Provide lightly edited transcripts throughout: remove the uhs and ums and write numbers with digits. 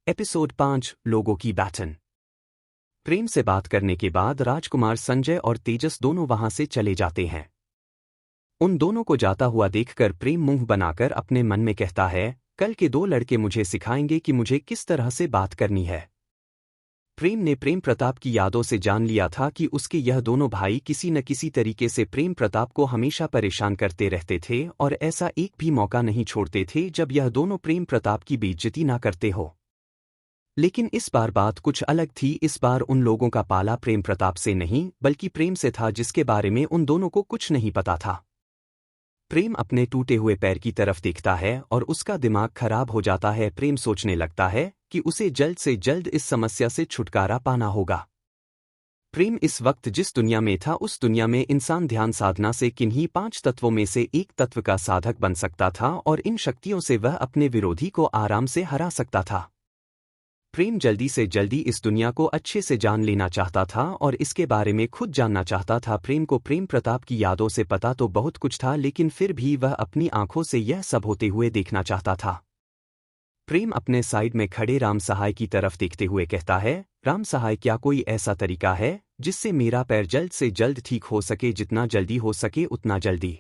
Episode 5 लोगों की baton. प्रेम से बात करने के बाद राजकुमार संजय और तेजस दोनों वहां से चले जाते हैं। उन दोनों को जाता हुआ देखकर प्रेम मुंह बनाकर अपने मन में कहता है, कल के दो लड़के मुझे सिखाएंगे कि मुझे किस तरह से बात करनी है। प्रेम ने प्रेम प्रताप की यादों से जान लिया था कि उसके यह दोनों भाई किसी न किसी तरीके से प्रेम प्रताप को हमेशा परेशान करते रहते थे और ऐसा एक भी मौका नहीं छोड़ते थे जब यह दोनों प्रेम प्रताप की बेइज्जती ना करते हो। लेकिन इस बार बात कुछ अलग थी। इस बार उन लोगों का पाला प्रेम प्रताप से नहीं बल्कि प्रेम से था, जिसके बारे में उन दोनों को कुछ नहीं पता था। प्रेम अपने टूटे हुए पैर की तरफ देखता है और उसका दिमाग खराब हो जाता है। प्रेम सोचने लगता है कि उसे जल्द से जल्द इस समस्या से छुटकारा पाना होगा। प्रेम इस वक्त जिस दुनिया में था उस दुनिया में इंसान ध्यान साधना से किन्हीं 5 तत्वों में से एक तत्व का साधक बन सकता था और इन शक्तियों से वह अपने विरोधी को आराम से हरा सकता था। प्रेम जल्दी से जल्दी इस दुनिया को अच्छे से जान लेना चाहता था और इसके बारे में खुद जानना चाहता था। प्रेम को प्रेम प्रताप की यादों से पता तो बहुत कुछ था, लेकिन फिर भी वह अपनी आंखों से यह सब होते हुए देखना चाहता था। प्रेम अपने साइड में खड़े राम सहाय की तरफ देखते हुए कहता है, राम सहाय, क्या कोई ऐसा तरीका है जिससे मेरा पैर जल्द से जल्द ठीक हो सके? जितना जल्दी हो सके उतना जल्दी।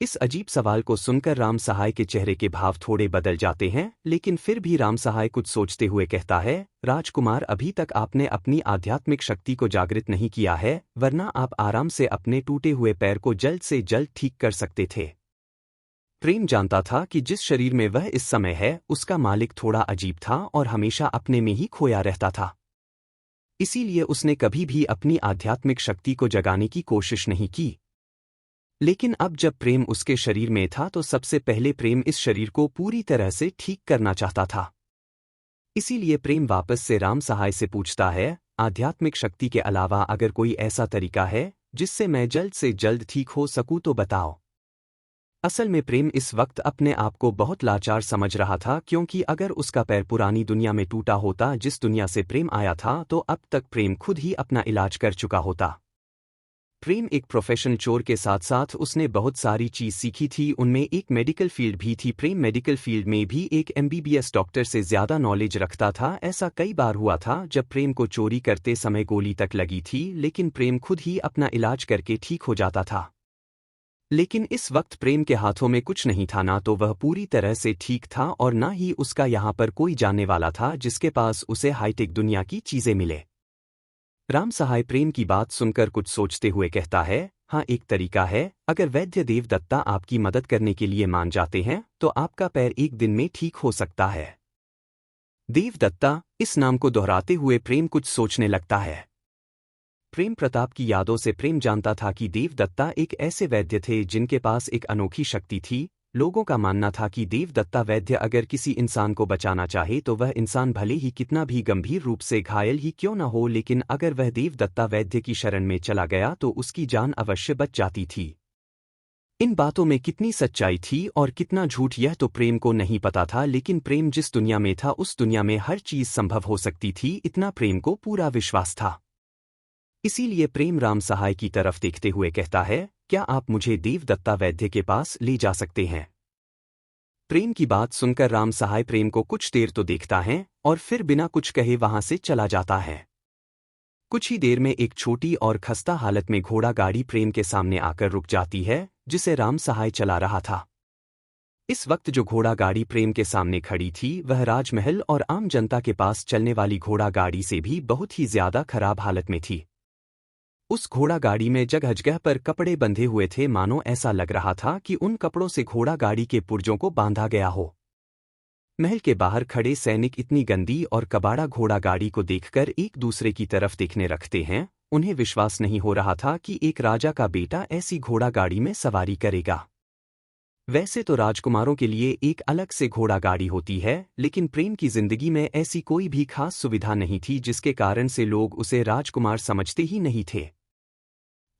इस अजीब सवाल को सुनकर राम सहाय के चेहरे के भाव थोड़े बदल जाते हैं, लेकिन फिर भी राम सहाय कुछ सोचते हुए कहता है, राजकुमार, अभी तक आपने अपनी आध्यात्मिक शक्ति को जागृत नहीं किया है, वरना आप आराम से अपने टूटे हुए पैर को जल्द से जल्द ठीक कर सकते थे। प्रेम जानता था कि जिस शरीर में वह इस समय है उसका मालिक थोड़ा अजीब था और हमेशा अपने में ही खोया रहता था। इसीलिए उसने कभी भी अपनी आध्यात्मिक शक्ति को जगाने की कोशिश नहीं की। लेकिन अब जब प्रेम उसके शरीर में था तो सबसे पहले प्रेम इस शरीर को पूरी तरह से ठीक करना चाहता था। इसीलिए प्रेम वापस से राम सहाय से पूछता है, आध्यात्मिक शक्ति के अलावा अगर कोई ऐसा तरीका है जिससे मैं जल्द से जल्द ठीक हो सकूं तो बताओ। असल में प्रेम इस वक्त अपने आप को बहुत लाचार समझ रहा था, क्योंकि अगर उसका पैर पुरानी दुनिया में टूटा होता जिस दुनिया से प्रेम आया था तो अब तक प्रेम खुद ही अपना इलाज कर चुका होता। प्रेम एक प्रोफेशनल चोर के साथ साथ उसने बहुत सारी चीज सीखी थी, उनमें एक मेडिकल फील्ड भी थी। प्रेम मेडिकल फील्ड में भी एक एमबीबीएस डॉक्टर से ज्यादा नॉलेज रखता था। ऐसा कई बार हुआ था जब प्रेम को चोरी करते समय गोली तक लगी थी, लेकिन प्रेम खुद ही अपना इलाज करके ठीक हो जाता था। लेकिन इस वक्त प्रेम के हाथों में कुछ नहीं था, ना तो वह पूरी तरह से ठीक था और ना ही उसका यहाँ पर कोई जानने वाला था जिसके पास उसे हाईटेक दुनिया की चीजें मिले। राम सहाय प्रेम की बात सुनकर कुछ सोचते हुए कहता है, हाँ, एक तरीका है। अगर वैद्य देवदत्ता आपकी मदद करने के लिए मान जाते हैं तो आपका पैर एक दिन में ठीक हो सकता है। देवदत्ता, इस नाम को दोहराते हुए प्रेम कुछ सोचने लगता है। प्रेम प्रताप की यादों से प्रेम जानता था कि देवदत्ता एक ऐसे वैद्य थे जिनके पास एक अनोखी शक्ति थी। लोगों का मानना था कि देवदत्ता वैद्य अगर किसी इंसान को बचाना चाहे तो वह इंसान भले ही कितना भी गंभीर रूप से घायल ही क्यों न हो, लेकिन अगर वह देवदत्ता वैद्य की शरण में चला गया तो उसकी जान अवश्य बच जाती थी। इन बातों में कितनी सच्चाई थी और कितना झूठ यह तो प्रेम को नहीं पता था, लेकिन प्रेम जिस दुनिया में था उस दुनिया में हर चीज संभव हो सकती थी, इतना प्रेम को पूरा विश्वास था। इसीलिए प्रेम राम सहाय की तरफ देखते हुए कहता है, क्या आप मुझे देवदत्ता वैद्य के पास ले जा सकते हैं? प्रेम की बात सुनकर राम सहाय प्रेम को कुछ देर तो देखता है और फिर बिना कुछ कहे वहां से चला जाता है। कुछ ही देर में एक छोटी और खस्ता हालत में घोड़ा गाड़ी प्रेम के सामने आकर रुक जाती है, जिसे राम सहाय चला रहा था। इस वक्त जो घोड़ा गाड़ी प्रेम के सामने खड़ी थी वह राजमहल और आम जनता के पास चलने वाली घोड़ा गाड़ी से भी बहुत ही ज्यादा खराब हालत में थी। उस घोड़ा गाड़ी में जगह जगह पर कपड़े बंधे हुए थे, मानो ऐसा लग रहा था कि उन कपड़ों से घोड़ा गाड़ी के पुर्जों को बांधा गया हो। महल के बाहर खड़े सैनिक इतनी गंदी और कबाड़ा घोड़ा गाड़ी को देखकर एक दूसरे की तरफ देखने रखते हैं। उन्हें विश्वास नहीं हो रहा था कि एक राजा का बेटा ऐसी घोड़ा गाड़ी में सवारी करेगा। वैसे तो राजकुमारों के लिए एक अलग से घोड़ा गाड़ी होती है, लेकिन प्रेम की जिंदगी में ऐसी कोई भी खास सुविधा नहीं थी, जिसके कारण से लोग उसे राजकुमार समझते ही नहीं थे।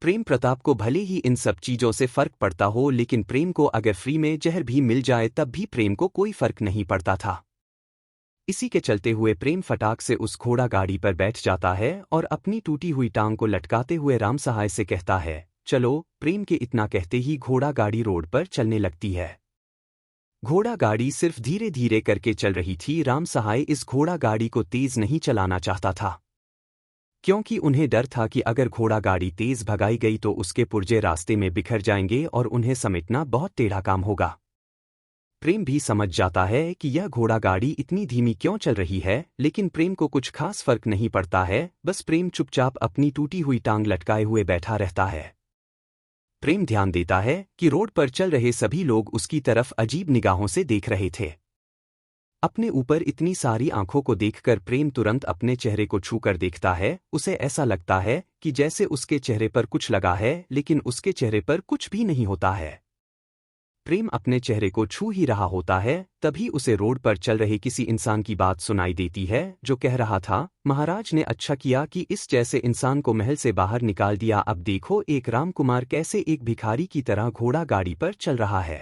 प्रेम प्रताप को भले ही इन सब चीजों से फर्क पड़ता हो, लेकिन प्रेम को अगर फ्री में जहर भी मिल जाए तब भी प्रेम को कोई फर्क नहीं पड़ता था। इसी के चलते हुए प्रेम फटाक से उस घोड़ा गाड़ी पर बैठ जाता है और अपनी टूटी हुई टांग को लटकाते हुए राम सहाय से कहता है, चलो। प्रेम के इतना कहते ही घोड़ा गाड़ी रोड पर चलने लगती है। घोड़ा गाड़ी सिर्फ धीरे धीरे करके चल रही थी। राम सहाय इस घोड़ा गाड़ी को तेज नहीं चलाना चाहता था, क्योंकि उन्हें डर था कि अगर घोड़ा गाड़ी तेज भगाई गई तो उसके पुर्जे रास्ते में बिखर जाएंगे और उन्हें समेटना बहुत टेढ़ा काम होगा। प्रेम भी समझ जाता है कि यह घोड़ा गाड़ी इतनी धीमी क्यों चल रही है, लेकिन प्रेम को कुछ खास फर्क नहीं पड़ता है। बस प्रेम चुपचाप अपनी टूटी हुई टांग लटकाए हुए बैठा रहता है। प्रेम ध्यान देता है कि रोड पर चल रहे सभी लोग उसकी तरफ अजीब निगाहों से देख रहे थे। अपने ऊपर इतनी सारी आंखों को देखकर प्रेम तुरंत अपने चेहरे को छूकर देखता है। उसे ऐसा लगता है कि जैसे उसके चेहरे पर कुछ लगा है, लेकिन उसके चेहरे पर कुछ भी नहीं होता है। प्रेम अपने चेहरे को छू ही रहा होता है, तभी उसे रोड पर चल रहे किसी इंसान की बात सुनाई देती है, जो कह रहा था, महाराज ने अच्छा किया कि इस जैसे इंसान को महल से बाहर निकाल दिया। अब देखो एक रामकुमार कैसे एक भिखारी की तरह घोड़ा गाड़ी पर चल रहा है।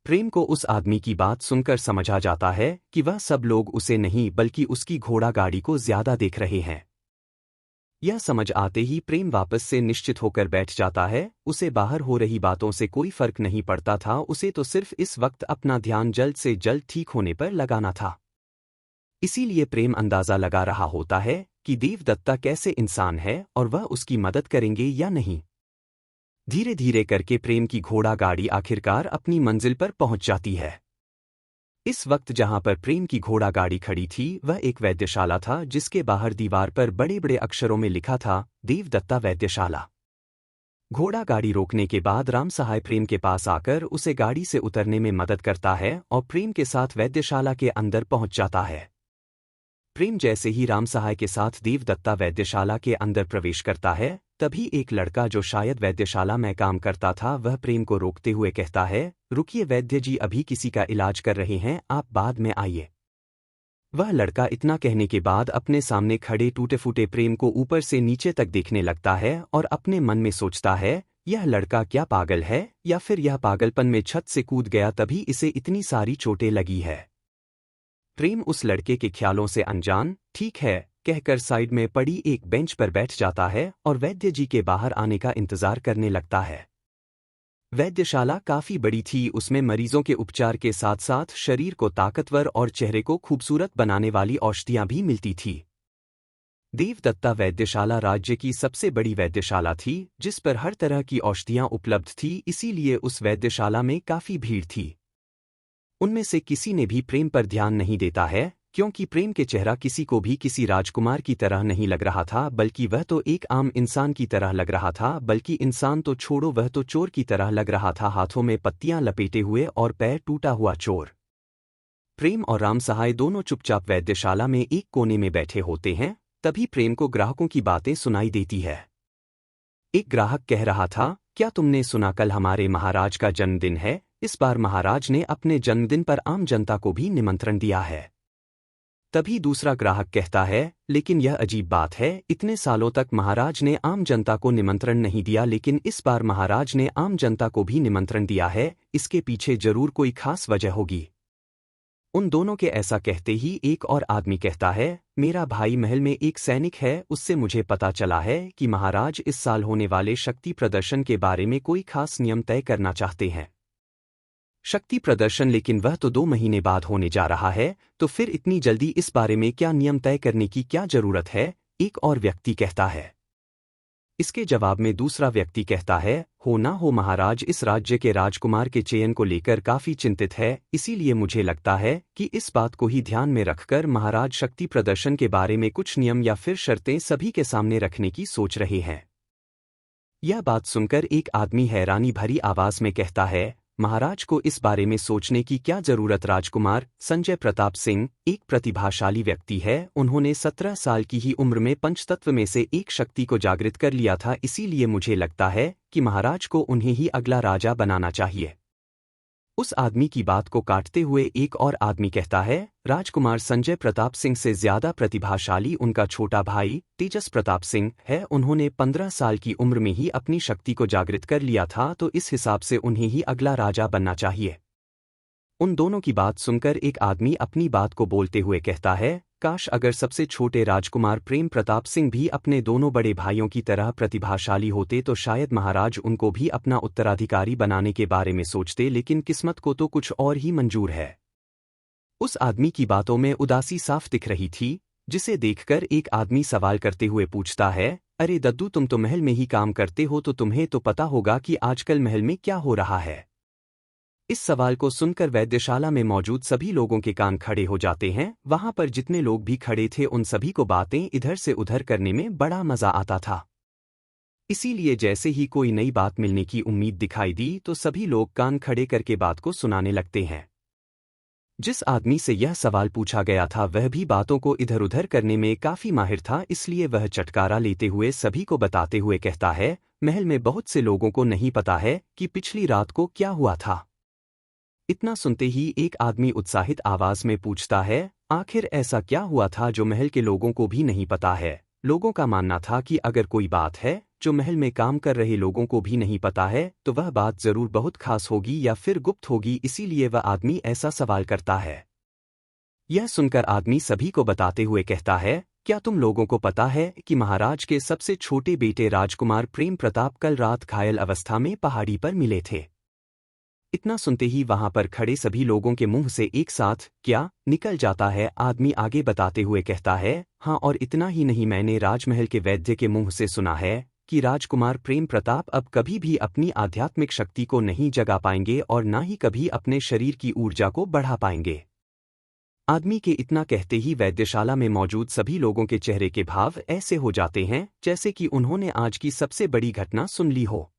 प्रेम को उस आदमी की बात सुनकर समझ आ जाता है कि वह सब लोग उसे नहीं बल्कि उसकी घोड़ा गाड़ी को ज्यादा देख रहे हैं। यह समझ आते ही प्रेम वापस से निश्चित होकर बैठ जाता है। उसे बाहर हो रही बातों से कोई फर्क नहीं पड़ता था, उसे तो सिर्फ इस वक्त अपना ध्यान जल्द से जल्द ठीक होने पर लगाना था। इसीलिए प्रेम अंदाजा लगा रहा होता है कि देवदत्ता कैसे इंसान है और वह उसकी मदद करेंगे या नहीं। धीरे धीरे करके प्रेम की घोड़ा गाड़ी आखिरकार अपनी मंजिल पर पहुंच जाती है। इस वक्त जहां पर प्रेम की घोड़ा गाड़ी खड़ी थी वह एक वैद्यशाला था, जिसके बाहर दीवार पर बड़े बड़े अक्षरों में लिखा था, देवदत्ता वैद्यशाला। घोड़ा गाड़ी रोकने के बाद राम सहाय प्रेम के पास आकर उसे गाड़ी से उतरने में मदद करता है और प्रेम के साथ वैद्यशाला के अंदर पहुंच जाता है। प्रेम जैसे ही राम सहाय के साथ देवदत्ता वैद्यशाला के अंदर प्रवेश करता है, तभी एक लड़का जो शायद वैद्यशाला में काम करता था वह प्रेम को रोकते हुए कहता है, रुकिए वैद्य जी, अभी किसी का इलाज कर रहे हैं, आप बाद में आइए। वह लड़का इतना कहने के बाद अपने सामने खड़े टूटे फूटे प्रेम को ऊपर से नीचे तक देखने लगता है और अपने मन में सोचता है, यह लड़का क्या पागल है या फिर यह पागलपन में छत से कूद गया तभी इसे इतनी सारी चोटें लगी है। प्रेम उस लड़के के ख्यालों से अनजान ठीक है कहकर साइड में पड़ी एक बेंच पर बैठ जाता है और वैद्य जी के बाहर आने का इंतजार करने लगता है। वैद्यशाला काफी बड़ी थी, उसमें मरीजों के उपचार के साथ साथ शरीर को ताकतवर और चेहरे को खूबसूरत बनाने वाली औषधियां भी मिलती थी। देवदत्ता वैद्यशाला राज्य की सबसे बड़ी वैद्यशाला थी, जिस पर हर तरह की औषधियां उपलब्ध थी, इसीलिए उस वैद्यशाला में काफी भीड़ थी। उनमें से किसी ने भी प्रेम पर ध्यान नहीं देता है, क्योंकि प्रेम के चेहरा किसी को भी किसी राजकुमार की तरह नहीं लग रहा था, बल्कि वह तो एक आम इंसान की तरह लग रहा था। बल्कि इंसान तो छोड़ो, वह तो चोर की तरह लग रहा था, हाथों में पत्तियां लपेटे हुए और पैर टूटा हुआ चोर। प्रेम और राम सहाय दोनों चुपचाप वैद्यशाला में एक कोने में बैठे होते हैं। तभी प्रेम को ग्राहकों की बातें सुनाई देती है। एक ग्राहक कह रहा था, क्या तुमने सुना कल हमारे महाराज का जन्मदिन है? इस बार महाराज ने अपने जन्मदिन पर आम जनता को भी निमंत्रण दिया है। तभी दूसरा ग्राहक कहता है, लेकिन यह अजीब बात है, इतने सालों तक महाराज ने आम जनता को निमंत्रण नहीं दिया, लेकिन इस बार महाराज ने आम जनता को भी निमंत्रण दिया है, इसके पीछे जरूर कोई खास वजह होगी। उन दोनों के ऐसा कहते ही एक और आदमी कहता है, मेरा भाई महल में एक सैनिक है, उससे मुझे पता चला है कि महाराज इस साल होने वाले शक्ति प्रदर्शन के बारे में कोई खास नियम तय करना चाहते हैं। शक्ति प्रदर्शन? लेकिन वह तो 2 महीने बाद होने जा रहा है, तो फिर इतनी जल्दी इस बारे में क्या नियम तय करने की क्या जरूरत है? एक और व्यक्ति कहता है। इसके जवाब में दूसरा व्यक्ति कहता है, हो ना हो महाराज इस राज्य के राजकुमार के चयन को लेकर काफी चिंतित है, इसीलिए मुझे लगता है कि इस बात को ही ध्यान में रखकर महाराज शक्ति प्रदर्शन के बारे में कुछ नियम या फिर शर्तें सभी के सामने रखने की सोच रहे हैं। यह बात सुनकर एक आदमी हैरानी भरी आवाज में कहता है, महाराज को इस बारे में सोचने की क्या जरूरत? राजकुमार संजय प्रताप सिंह एक प्रतिभाशाली व्यक्ति है, उन्होंने 17 साल की ही उम्र में पंचतत्व में से एक शक्ति को जागृत कर लिया था, इसीलिए मुझे लगता है कि महाराज को उन्हें ही अगला राजा बनाना चाहिए। उस आदमी की बात को काटते हुए एक और आदमी कहता है, राजकुमार संजय प्रताप सिंह से ज्यादा प्रतिभाशाली उनका छोटा भाई तेजस प्रताप सिंह है, उन्होंने 15 साल की उम्र में ही अपनी शक्ति को जागृत कर लिया था, तो इस हिसाब से उन्हें ही अगला राजा बनना चाहिए। उन दोनों की बात सुनकर एक आदमी अपनी बात को बोलते हुए कहता है, काश अगर सबसे छोटे राजकुमार प्रेम प्रताप सिंह भी अपने दोनों बड़े भाइयों की तरह प्रतिभाशाली होते तो शायद महाराज उनको भी अपना उत्तराधिकारी बनाने के बारे में सोचते, लेकिन किस्मत को तो कुछ और ही मंजूर है। उस आदमी की बातों में उदासी साफ दिख रही थी, जिसे देखकर एक आदमी सवाल करते हुए पूछता है, अरे दद्दू, तुम तो महल में ही काम करते हो तो तुम्हें तो पता होगा कि आजकल महल में क्या हो रहा है। इस सवाल को सुनकर वैद्यशाला में मौजूद सभी लोगों के कान खड़े हो जाते हैं। वहां पर जितने लोग भी खड़े थे उन सभी को बातें इधर से उधर करने में बड़ा मजा आता था। इसीलिए जैसे ही कोई नई बात मिलने की उम्मीद दिखाई दी तो सभी लोग कान खड़े करके बात को सुनाने लगते हैं। जिस आदमी से यह सवाल पूछा गया था वह भी बातों को इधर उधर करने में काफी माहिर था, इसलिए वह चटकारा लेते हुए सभी को बताते हुए कहता है, महल में बहुत से लोगों को नहीं पता है कि पिछली रात को क्या हुआ था। इतना सुनते ही एक आदमी उत्साहित आवाज में पूछता है, आखिर ऐसा क्या हुआ था जो महल के लोगों को भी नहीं पता है। लोगों का मानना था कि अगर कोई बात है जो महल में काम कर रहे लोगों को भी नहीं पता है तो वह बात जरूर बहुत खास होगी या फिर गुप्त होगी, इसीलिए वह आदमी ऐसा सवाल करता है। यह सुनकर आदमी सभी को बताते हुए कहता है, क्या तुम लोगों को पता है कि महाराज के सबसे छोटे बेटे राजकुमार प्रेम प्रताप कल रात घायल अवस्था में पहाड़ी पर मिले थे। इतना सुनते ही वहां पर खड़े सभी लोगों के मुंह से एक साथ क्या निकल जाता है। आदमी आगे बताते हुए कहता है, हाँ, और इतना ही नहीं, मैंने राजमहल के वैद्य के मुंह से सुना है कि राजकुमार प्रेम प्रताप अब कभी भी अपनी आध्यात्मिक शक्ति को नहीं जगा पाएंगे और ना ही कभी अपने शरीर की ऊर्जा को बढ़ा पाएंगे। आदमी के इतना कहते ही वैद्यशाला में मौजूद सभी लोगों के चेहरे के भाव ऐसे हो जाते हैं जैसे कि उन्होंने आज की सबसे बड़ी घटना सुन ली हो।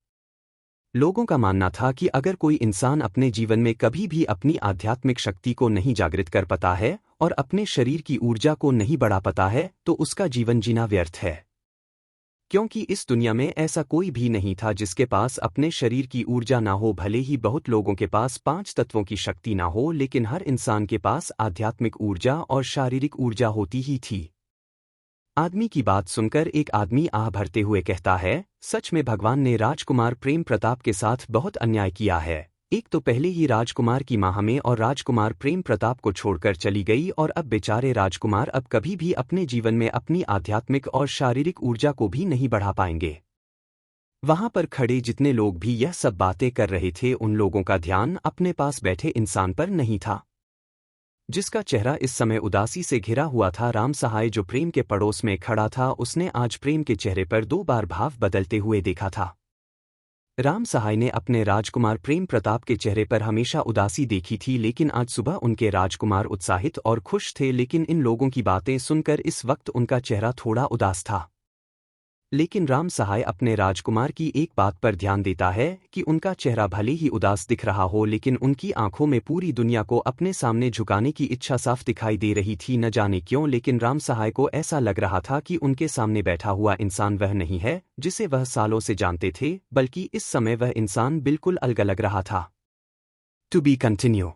लोगों का मानना था कि अगर कोई इंसान अपने जीवन में कभी भी अपनी आध्यात्मिक शक्ति को नहीं जागृत कर पाता है और अपने शरीर की ऊर्जा को नहीं बढ़ा पाता है तो उसका जीवन जीना व्यर्थ है, क्योंकि इस दुनिया में ऐसा कोई भी नहीं था जिसके पास अपने शरीर की ऊर्जा ना हो। भले ही बहुत लोगों के पास 5 तत्वों की शक्ति ना हो, लेकिन हर इंसान के पास आध्यात्मिक ऊर्जा और शारीरिक ऊर्जा होती ही थी। आदमी की बात सुनकर एक आदमी आह भरते हुए कहता है, सच में भगवान ने राजकुमार प्रेम प्रताप के साथ बहुत अन्याय किया है। एक तो पहले ही राजकुमार की मां हमें और राजकुमार प्रेम प्रताप को छोड़कर चली गई और अब बेचारे राजकुमार अब कभी भी अपने जीवन में अपनी आध्यात्मिक और शारीरिक ऊर्जा को भी नहीं बढ़ा पाएंगे। वहां पर खड़े जितने लोग भी यह सब बातें कर रहे थे उन लोगों का ध्यान अपने पास बैठे इंसान पर नहीं था, जिसका चेहरा इस समय उदासी से घिरा हुआ था। राम सहाय जो प्रेम के पड़ोस में खड़ा था, उसने आज प्रेम के चेहरे पर 2 बार भाव बदलते हुए देखा था। राम सहाय ने अपने राजकुमार प्रेम प्रताप के चेहरे पर हमेशा उदासी देखी थी, लेकिन आज सुबह उनके राजकुमार उत्साहित और खुश थे। लेकिन इन लोगों की बातें सुनकर इस वक्त उनका चेहरा थोड़ा उदास था। लेकिन राम सहाय अपने राजकुमार की एक बात पर ध्यान देता है कि उनका चेहरा भले ही उदास दिख रहा हो, लेकिन उनकी आंखों में पूरी दुनिया को अपने सामने झुकाने की इच्छा साफ दिखाई दे रही थी। न जाने क्यों, लेकिन राम सहाय को ऐसा लग रहा था कि उनके सामने बैठा हुआ इंसान वह नहीं है जिसे वह सालों से जानते थे, बल्कि इस समय वह इंसान बिल्कुल अलग लग रहा था। To be continue.